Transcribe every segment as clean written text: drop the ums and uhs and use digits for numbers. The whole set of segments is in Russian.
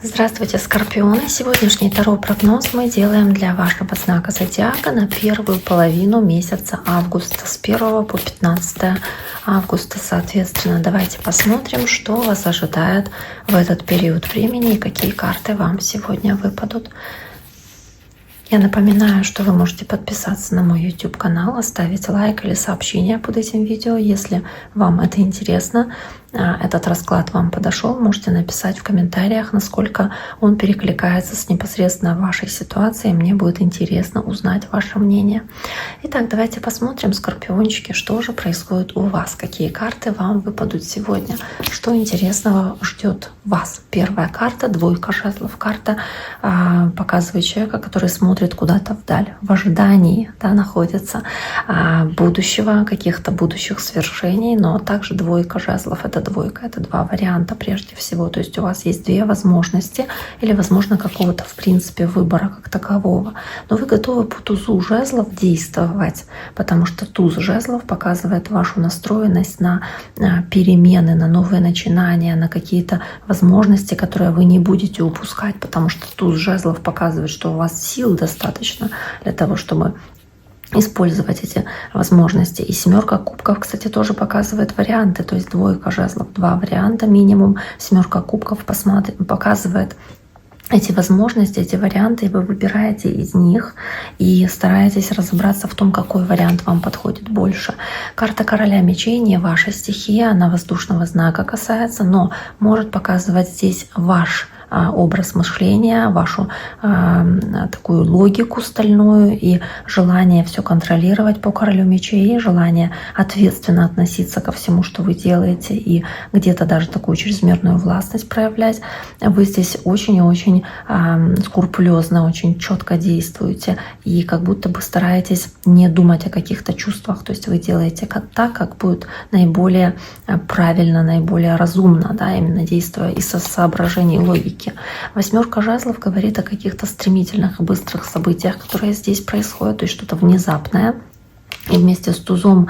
Здравствуйте, Скорпионы! Сегодняшний таро-прогноз мы делаем для вашего знака зодиака на первую половину месяца августа, с 1 по 15 августа, соответственно. Давайте посмотрим, что вас ожидает в этот период времени и какие карты вам сегодня выпадут. Я напоминаю, что вы можете подписаться на мой YouTube канал, оставить лайк или сообщение под этим видео, если вам это интересно. Этот расклад вам подошел, можете написать в комментариях, насколько он перекликается с непосредственно вашей ситуацией. Мне будет интересно узнать ваше мнение. Итак, давайте посмотрим, скорпиончики, что же происходит у вас, какие карты вам выпадут сегодня, что интересного ждет вас. Первая карта — двойка жезлов. Карта показывает человека, который смотрит куда-то вдаль, в ожидании, да, находится будущего, каких-то будущих свершений, но также двойка жезлов — это двойка, это два варианта прежде всего. То есть у вас есть две возможности или, возможно, какого-то, в принципе, выбора как такового. Но вы готовы по тузу жезлов действовать, потому что туз жезлов показывает вашу настроенность на перемены, на новые начинания, на какие-то возможности, которые вы не будете упускать, потому что туз жезлов показывает, что у вас сил достаточно для того, чтобы использовать эти возможности. И семерка кубков, кстати, тоже показывает варианты. То есть двойка жезлов, два варианта минимум. Семерка кубков показывает эти возможности, эти варианты, и вы выбираете из них и стараетесь разобраться в том, какой вариант вам подходит больше. Карта короля мечей не ваша стихия, она воздушного знака касается, но может показывать здесь ваш образ мышления, вашу такую логику стальную и желание все контролировать по королю мечей, желание ответственно относиться ко всему, что вы делаете, и где-то даже такую чрезмерную властность проявлять. Вы здесь очень и очень скрупулезно, очень четко действуете и как будто бы стараетесь не думать о каких-то чувствах. То есть вы делаете так, как будет наиболее правильно, наиболее разумно, да, именно действуя из соображений логики. Восьмерка жезлов говорит о каких-то стремительных и быстрых событиях, которые здесь происходят, то есть что-то внезапное. И вместе с тузом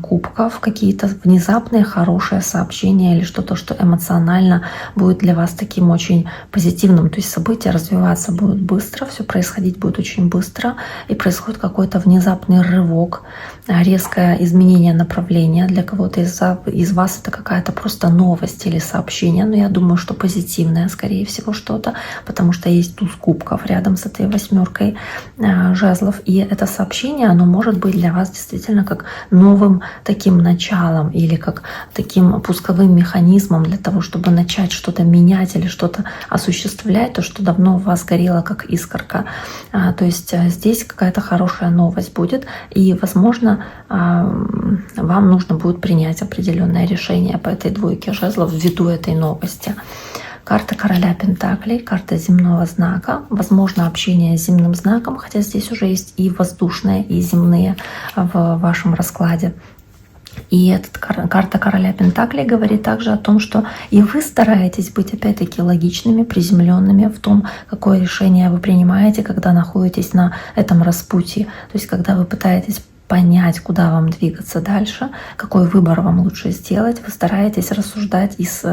кубков какие-то внезапные хорошие сообщения или что-то, что эмоционально будет для вас таким очень позитивным. То есть события развиваться будут быстро, все происходить будет очень быстро, и происходит какой-то внезапный рывок, резкое изменение направления. Для кого-то из вас это какая-то просто новость или сообщение, но я думаю, что позитивное, скорее всего, что-то, потому что есть туз кубков рядом с этой восьмеркой жезлов, и это сообщение, оно может быть для вас действительно как новым таким началом или как таким пусковым механизмом для того, чтобы начать что-то менять или что-то осуществлять, то, что давно у вас горело как искорка. То есть здесь какая-то хорошая новость будет, и, возможно, вам нужно будет принять определенное решение по этой двойке жезлов ввиду этой новости. Карта короля пентаклей, карта земного знака, возможно общение с земным знаком, хотя здесь уже есть и воздушные, и земные в вашем раскладе. И эта карта короля пентаклей говорит также о том, что и вы стараетесь быть опять-таки логичными, приземленными в том, какое решение вы принимаете, когда находитесь на этом распутье. То есть когда вы пытаетесь понять, куда вам двигаться дальше, какой выбор вам лучше сделать, вы стараетесь рассуждать из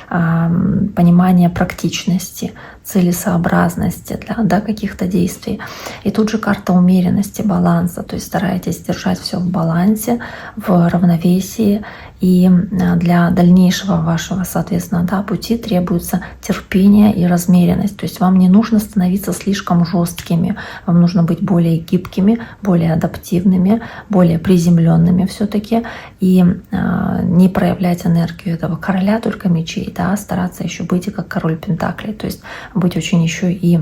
понимания практичности, целесообразности для каких-то действий. И тут же карта умеренности, баланса, то есть стараетесь держать все в балансе, в равновесии, и для дальнейшего вашего, соответственно, пути требуется терпение и размеренность. То есть вам не нужно становиться слишком жесткими, вам нужно быть более гибкими, более адаптивными, более приземленными все-таки, и не проявлять энергию этого короля только мечей, стараться еще быть и как король пентаклей, то есть быть очень еще и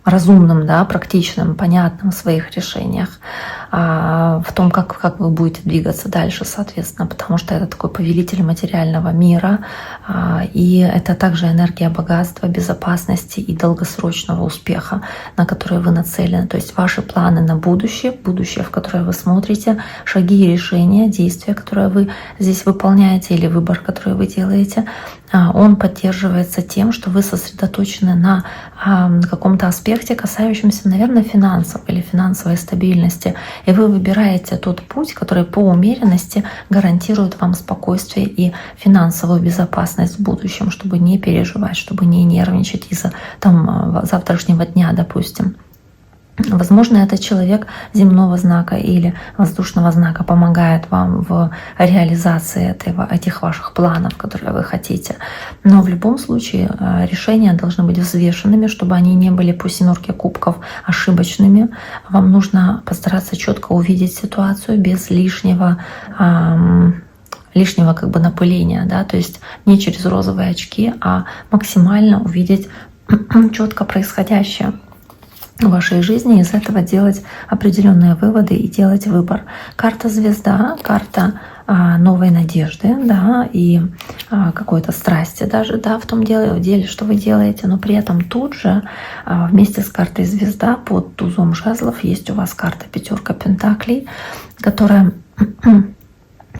разумным, практичным, понятным в своих решениях, в том, как вы будете двигаться дальше, соответственно, потому что это такой повелитель материального мира, и это также энергия богатства, безопасности и долгосрочного успеха, на который вы нацелены. То есть ваши планы на будущее, в которое вы смотрите, шаги и решения, действия, которые вы здесь выполняете, или выбор, который вы делаете, он поддерживается тем, что вы сосредоточены на каком-то аспекте, касающемся, наверное, финансов или финансовой стабильности. И вы выбираете тот путь, который по умеренности гарантирует вам спокойствие и финансовую безопасность в будущем, чтобы не переживать, чтобы не нервничать из-за завтрашнего дня, допустим. Возможно, этот человек земного знака или воздушного знака помогает вам в реализации этих ваших планов, которые вы хотите. Но в любом случае решения должны быть взвешенными, чтобы они не были по 7 кубков ошибочными. Вам нужно постараться четко увидеть ситуацию без лишнего как бы напыления, да, то есть не через розовые очки, а максимально увидеть четко происходящее в вашей жизни, из этого делать определенные выводы и делать выбор. Карта звезда, карта новой надежды, да, и какой-то страсти даже, да, в том деле, что вы делаете, но при этом тут же вместе с картой звезда под тузом жезлов есть у вас карта 5 пентаклей, которая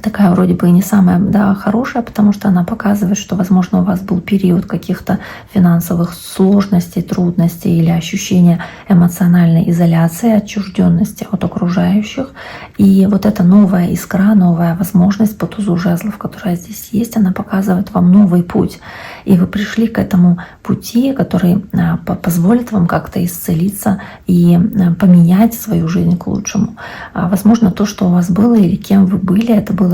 такая вроде бы и не самая, да, хорошая, потому что она показывает, что, возможно, у вас был период каких-то финансовых сложностей, трудностей или ощущения эмоциональной изоляции, отчужденности от окружающих. И вот эта новая искра, новая возможность по тузу жезлов, которая здесь есть, она показывает вам новый путь. И вы пришли к этому пути, который позволит вам как-то исцелиться и поменять свою жизнь к лучшему. Возможно, то, что у вас было или кем вы были, этого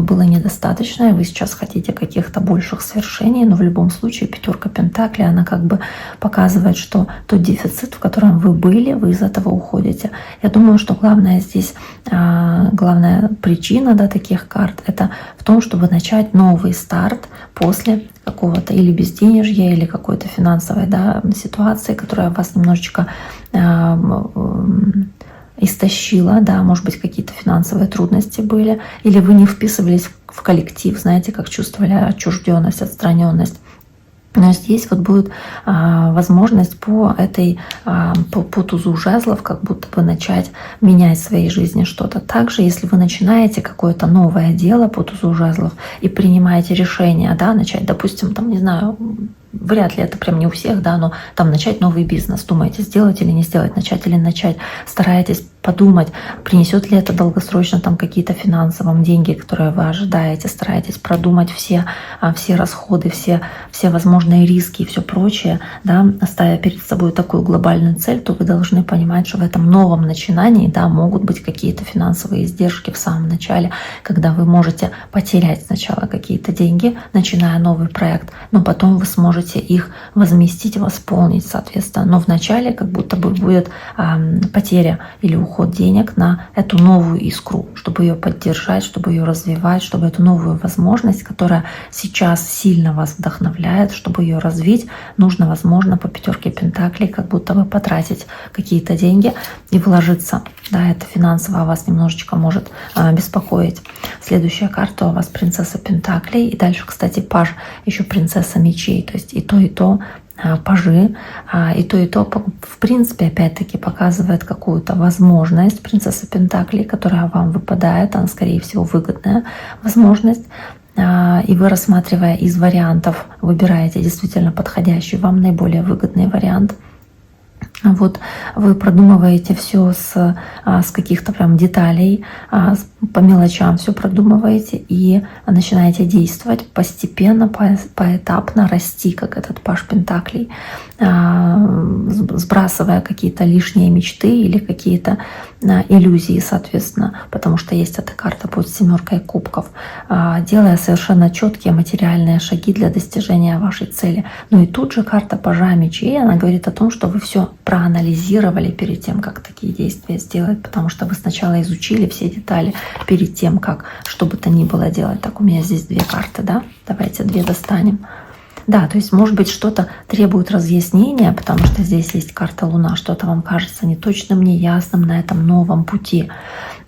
было недостаточно, и вы сейчас хотите каких-то больших свершений, но в любом случае 5 пентаклей, она как бы показывает, что тот дефицит, в котором вы были, вы из этого уходите. Я думаю, что главная причина, да, таких карт, это в том, чтобы начать новый старт после какого-то или безденежья, или какой-то финансовой, да, ситуации, которая вас немножечко истощила, да, может быть, какие-то финансовые трудности были, или вы не вписывались в коллектив, знаете, как чувствовали отчужденность, отстраненность. Но здесь вот будет возможность по тузу жезлов как будто бы начать менять в своей жизни что-то. Также, если вы начинаете какое-то новое дело по тузу жезлов и принимаете решение, да, начать, допустим, не знаю, вряд ли это прям не у всех, да, но начать новый бизнес, думаете, сделать или не сделать, начать или не начать, стараетесь подумать, принесет ли это долгосрочно какие-то финансовые деньги, которые вы ожидаете, стараетесь продумать все расходы, все возможные риски и все прочее, да, ставя перед собой такую глобальную цель, то вы должны понимать, что в этом новом начинании, да, могут быть какие-то финансовые издержки в самом начале, когда вы можете потерять сначала какие-то деньги, начиная новый проект, но потом вы сможете их возместить, восполнить, соответственно. Но вначале как будто бы будет потеря или уход денег на эту новую искру, чтобы ее поддержать, чтобы ее развивать, чтобы эту новую возможность, которая сейчас сильно вас вдохновляет, чтобы ее развить, нужно, возможно, по 5 пентаклей как будто бы потратить какие-то деньги и вложиться. Да, это финансово вас немножечко может беспокоить. Следующая карта у вас принцесса пентаклей. И дальше, кстати, паж, еще принцесса мечей. То есть и то пажи, и то, в принципе, опять-таки показывает какую-то возможность принцессы пентаклей, которая вам выпадает, она, скорее всего, выгодная возможность. И вы, рассматривая из вариантов, выбираете действительно подходящий вам, наиболее выгодный вариант. Вот вы продумываете все с каких-то прям деталей, по мелочам все продумываете и начинаете действовать постепенно, поэтапно расти, как этот паж пентаклей, сбрасывая какие-то лишние мечты или какие-то иллюзии, соответственно, потому что есть эта карта под 7 кубков, делая совершенно четкие материальные шаги для достижения вашей цели. Ну и тут же карта пажа мечей, она говорит о том, что вы все проанализировали перед тем, как такие действия сделать, потому что вы сначала изучили все детали перед тем, как что бы то ни было делать. Так, у меня здесь 2 карты, да? Давайте 2 достанем. Да, то есть, может быть, что-то требует разъяснения, потому что здесь есть карта Луна, что-то вам кажется неточным, неясным на этом новом пути.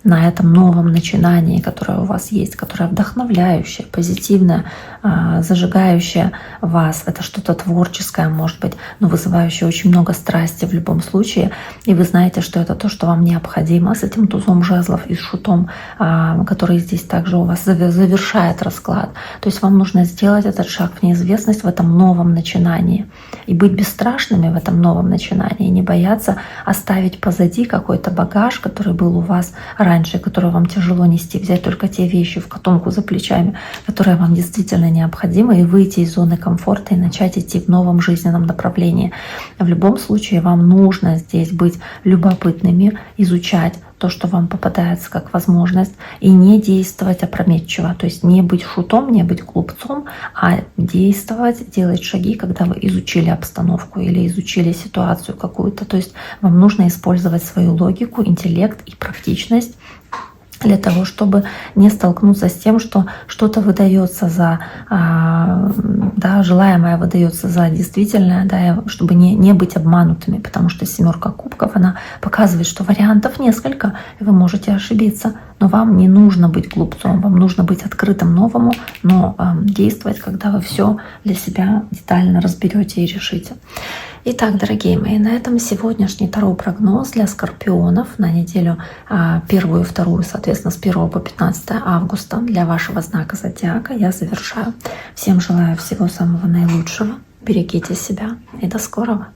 на этом новом начинании, которое у вас есть, которое вдохновляющее, позитивное, зажигающее вас. Это что-то творческое, может быть, но вызывающее очень много страсти в любом случае. И вы знаете, что это то, что вам необходимо с этим тузом жезлов и шутом, который здесь также у вас завершает расклад. То есть вам нужно сделать этот шаг в неизвестность в этом новом начинании и быть бесстрашными в этом новом начинании, не бояться оставить позади какой-то багаж, который был у вас раньше, который вам тяжело нести, взять только те вещи в котомку за плечами, которые вам действительно необходимы, и выйти из зоны комфорта и начать идти в новом жизненном направлении. В любом случае вам нужно здесь быть любопытными, изучать то, что вам попадается как возможность, и не действовать опрометчиво. То есть не быть шутом, не быть глупцом, а действовать, делать шаги, когда вы изучили обстановку или изучили ситуацию какую-то. То есть вам нужно использовать свою логику, интеллект и практичность для того, чтобы не столкнуться с тем, что что-то выдается за, да, желаемое выдается за действительное, да, чтобы не быть обманутыми, потому что 7 кубков, она показывает, что вариантов несколько, и вы можете ошибиться, но вам не нужно быть глупцом, вам нужно быть открытым новому, но действовать, когда вы все для себя детально разберете и решите. Итак, дорогие мои, на этом сегодняшний таро-прогноз для скорпионов на неделю 1 и 2, соответственно, с 1 по 15 августа для вашего знака зодиака я завершаю. Всем желаю всего самого наилучшего, берегите себя и до скорого!